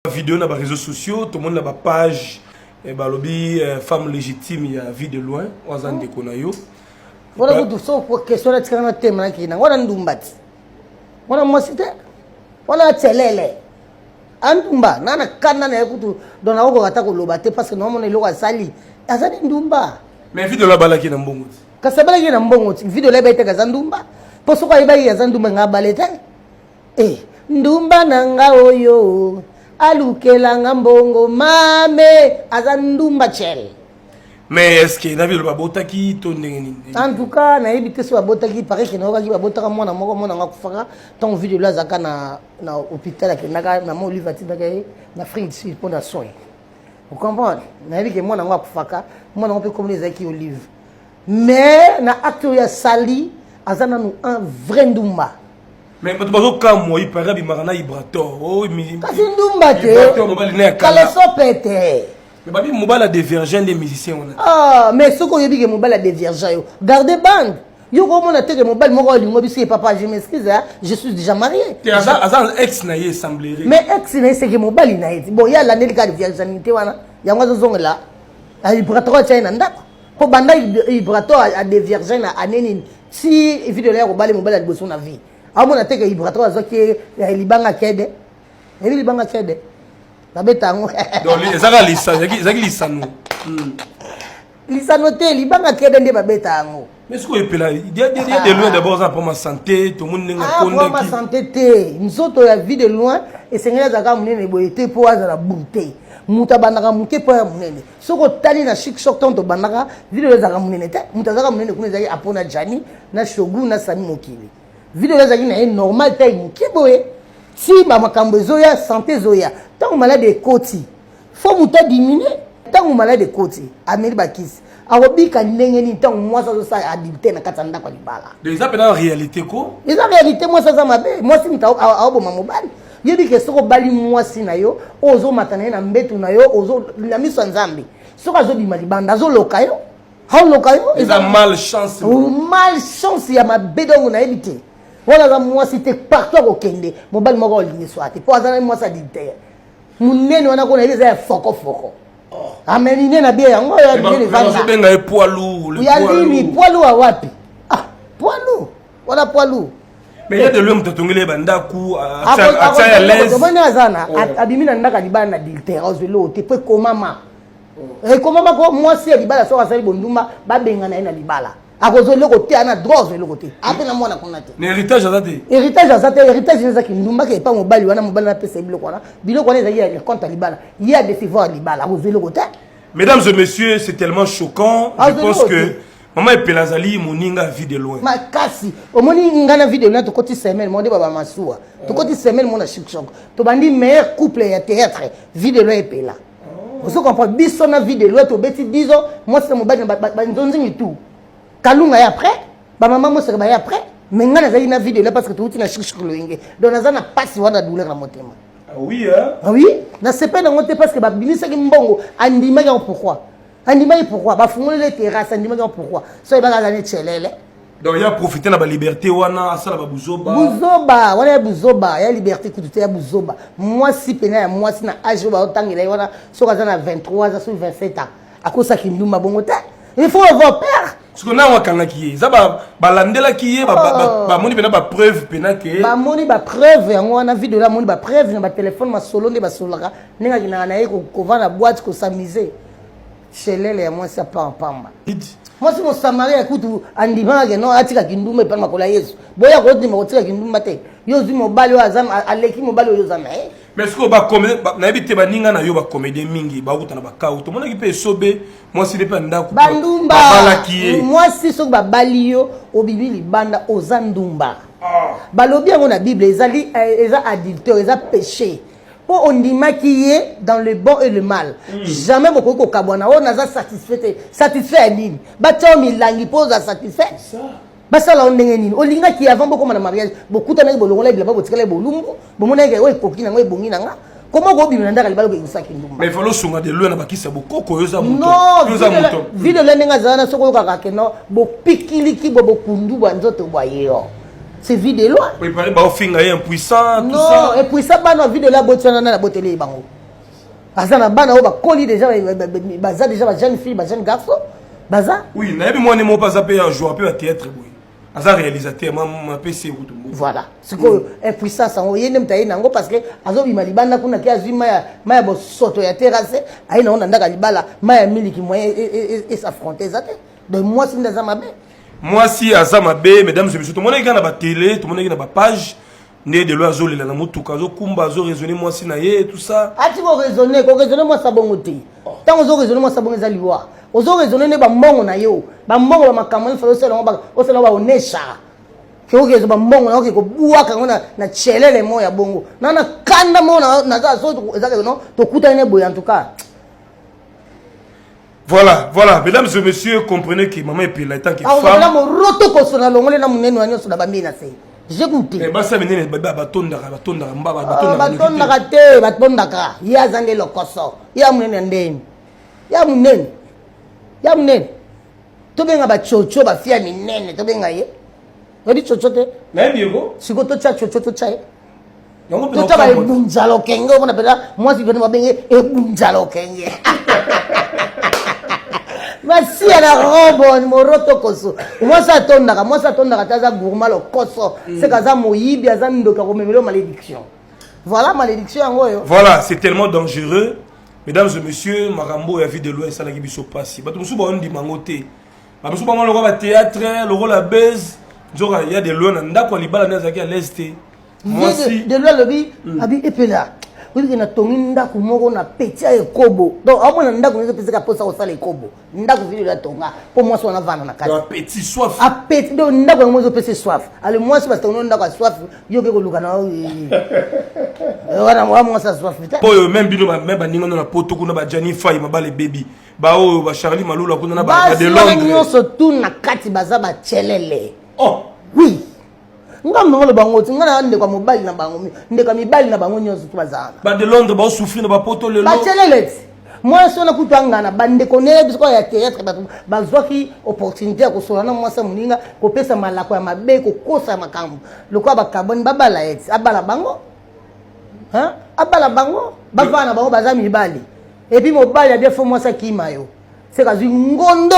Vidéo dans les réseaux sociaux, tout le monde a une page, et lobby femme légitime, il y a vie de loin, on a des konayo. Voilà vous so question là tika na thème na kina. Wana ndumbati. Wana mosite. Wana tselele. Andumba nana kana na ekutu dona oko kata ko lobate parce que non mon eloko sali. Azali ndumba. Mais vidéo là bala ki na mbongo. Kasabala ki na mbongo. Vidéo là baite kazandumba. Poso kwa iba ya zandumba ngabalete. Ndumba nanga oyo. Alukela ngambongo mame azandumba chel. Mais est-ce que na vidéo ba botaki to ndengeni? En tout cas, na ebité so botaki paraît que na ba botaka mwana moko mona ngakufaka ton vidéo là zaka na hôpital ke naka na mo livati na Afrique Sud pour na soin. Vous comprenez? Na ebité mwana ngakufaka mwana on peut communiquer avec Olive. Mais na acteur ya sali azana nu un vrai ndumba. Mais tu vas quand moi il paraît bimana ibrator. Oh mi. Kasi ndumba te. Kala so pété. Mais babi mobile a des virgins des musiciens on a. Ah mais ce qu'on dit que mobile a des virgins yo. Gardez bande. Yo comment on a que mobile moko lingo bisi papa je m'excuse hein, je suis déjà marié. Azan ex na ye semblerait. Mais ex na c'est que mobile na ye. Bon il y a l'année de virginité wana. Ya ngwa zongo là. Il brato tient ndako. Po banda il brato a des virgins na aneni. Si vidéo là ko bale mobile a bosso na vie. Amona te que il brato azoki libanga kede. Et libanga kede. Babetango. Donc ezaka lisa, ezaki lisano. Lisano te libanga kede nde babetango. Mais ce qu'on appelle il y a de loin d'abord pour ma santé, tout le monde n'a pas pour ma santé te. Nous autres la vie de loin et seigneur zaka munene boyete po azala bunte. Muta banaka muke po ya munene. Soko tali na chic shock tonto banaka video zaka munene te. Muta zaka munene kuna zaki apona jani na shogu na sami mokili. Video zaki na normal te muke boye. Si ma makambo zoya santé zoya. Tant malade de koti. Faut muta diminuer. Tant malade de koti. Ameli bakis. Awobika ndenge ni tant moi ça ça adulté na katanda kwa libala. Des appels en réalité quoi? Les en réalité moi ça mabe. Moi si muta awobo mamobali. Yebi ke soko bali moi si na yo, ozo matana na mbetu na yo, ozo na miso nzambe. Soko zo bima libanda zo lokayo. Ha lokayo? Eza malchance. Malchance ya mabedongo na ebité. Voilà moi si te partout au kende mobile moko ligne soit pour azana moi ça dit munene wana ko na ile foko foko amenine na bia yango ya bien vanda so benga poids lourd le poids lourd ni poids lourd wapi poids lourd wala poids lourd mais il y a de l'homme tongele banda ku à l'aise comment azana abimina ndaka libana d'ilter ozelo te pe komama et komama ko moi si libala so asali bonduma ba benga na ina libala akozo le côté ana droit le côté apena mwana konate héritage azate héritage ezaki ndumba ke pa mobali wana mobali na pesa biloko wana biloko wana ezaki ya compte libala il y a des devoirs libala akozo le côté. Mesdames et messieurs, c'est tellement choquant. Je pense que maman Pelazali moninga vie de loin. Ma kasi omoni ngana vie de loin to koti semaine monde baba masuwa to koti semaine mona chic choc to bandi meilleur couple ya théâtre vie de loin epela. Vous comprenez biso na vie de loin to beti 10 ans moi c'est mobali ba nzonzi tout. Kalunga ya après, ba maman mo seka ya après, mais ngana zali na vidéo là parce que tout na chic loinge. Donc na zana passe wana douleur na motema. Ah oui hein? Ah oui, na c'est pas dans monter parce que ba binisa ki mbongo andima ya pourquoi? Andima ya pourquoi? Ba fungole les terrasses andima ya pourquoi? So e ba ga zane chelele. Donc il y a profiter na ba liberté wana asala ba buzoba. Buzoba, wana ya buzoba, ya liberté kutu ya buzoba. Moi si pena ya moi si na âge ba otangela wana so ka zana 23 ans sur 27 ans. Akosa ki nduma bongo ta. Il faut avoir peur. Ce qu'on a wakanga qui est ça ba landela qui est ba moni pena ba preuve pena que ba moni ba preuve yango wana vidéo la moni ba preuve na ba téléphone ma solo nde ba solaka ninga kina na yeko ko vana boîte ko s'amuser chelele ya moi ça pas en pamba moi si mon samaria kutu andima ke no atika kinduma pa makola Yesu boya ko ndima ko tika kinduma te yo zi mobali wa azam aleki mobali yo zama mais ce que ba comédie na ebité ba ninga na yo ba comédie mingi ba utana ba ka to mona ki pe sobe moi si depa ndako bandumba moi si so ba balio o bibili banda ozandumba balobi yango na bible ezali eza adultère eza péché po ondima qui est dans le bon et le mal jamais boko ko kabwana on naza satisfait nini bato milangi pose satisfait ça basala ondenge nini olinga ki avant boko na mariage bokuta na bolongola bila botikala bolumbu bomona ke oy koki na ngoy bongi na nga comment go bimina ndaka libalo ko insaki ndumba mais falo sunga de loin na bakisa bokoko yoza muto yoza muto video le ninga zana soko ka ke no bo pikili ki bo kundu ba nzoto bwa yo c'est vie de loin. Oui, parler bah finga impuissant tout non, ça. et puis ça bana vie de la botsana na botele bango. Azana bana o ba koli déjà baza déjà ba jeune fille, ba jeune garçon. Baza. Oui, na moi ne mo pas appelé un joueur peu à théâtre boy. Aza réalisateur ma PC ou tout. Voilà. C'est que impuissance en yene mtaye nango parce que azo bima libanda kuna ki azima ya bo soto ya terrasse, aina on ndaka libala, maya miliki moyen et s'affronter ça. Donc moi si ndaza mabe. Moi si Azama B, mesdames et messieurs, tout le monde est dans la télé, tout le monde est dans la page. Né de l'oiseau, les la moutou, kumba, zo raisonner moi si naïe tout ça. Ah tu vas raisonner moi ça bon côté. Tant ozo raisonner moi ça bon ezaliwa. Ozo raisonner ne ba mbongo na yo. Ba mbongo ba makamani fa osela ba onesha. Kyo ba mbongo na ko buaka ngona na chelele mo ya bongo. Na kanda mo na za so ezaka no to kuta ne boy en tout cas. Voilà, mesdames et messieurs, comprenez que maman est pile, tant que femme. Ah, on roto ko sona longole na muneno anyo so da bambina se. J'écoute. Eh ben ça menene batonda te batondaka. Ya zande lokoso. Ya munene ndeni. Ya munene. To benga ba chocho ba fia minene to benga ye. Odi chocho te. Na biego. Siko to cha chocho to cha. Yango to ba bunjalo kenge bona pela moi si venez ba benge e bunjalo kenge. Merci à la robe, moroto koso. Moi ça tondaka taza gourma le koso. C'est kaza moyibi azando ka komemelo malédiction. Voilà malédiction ngoyo. Voilà, c'est tellement dangereux. Mesdames et messieurs, Marambo et la vie de l'Ouest, ça n'a pas passé. Bah tout le monde dit mangoté. Bah tout le monde le roi théâtre, le rôle la baise. Il y a des lois nanda quoi libala na zaki à l'est. Moi si de loi lobi abi epela. Oui, il y a tonginda kumoko na petit et kobo. Donc, à moi, nda kumoko petit ka posa osala kobo. Nda kumoko la tonga. Pour moi, on a vana na kati. Un petit soif. A petit, donc nda kumoko petit soif. Allez, moi, c'est parce que on nda ka soif. Yo ke ko lukana. Wana moi ça soif. Pour même bino même baninga na poto kuna ba Jani Fay mabale baby. Ba o ba Charlie Malula kuna na ba de Londres. Ba nyonso tout na kati baza ba chelele. Oh, oui. Ngam ngolo bango tingana ndeka mobile na bango ndeka mibali na bango nyonso tu bazana ba de Londres ba souffrir na ba poto le ba cheleleti moi so na kutanga ba ndeko ne biso ya théâtre ba zwaki opportunité ya kosola na mwasa muninga ko pesa malako ya mabe ko kosa makambo lokwa ba carbone babala eti abala bango hein abala bango ba vana bango baza mibali et puis mobile ya bien fo mwasa kimayo c'est kazi ngondo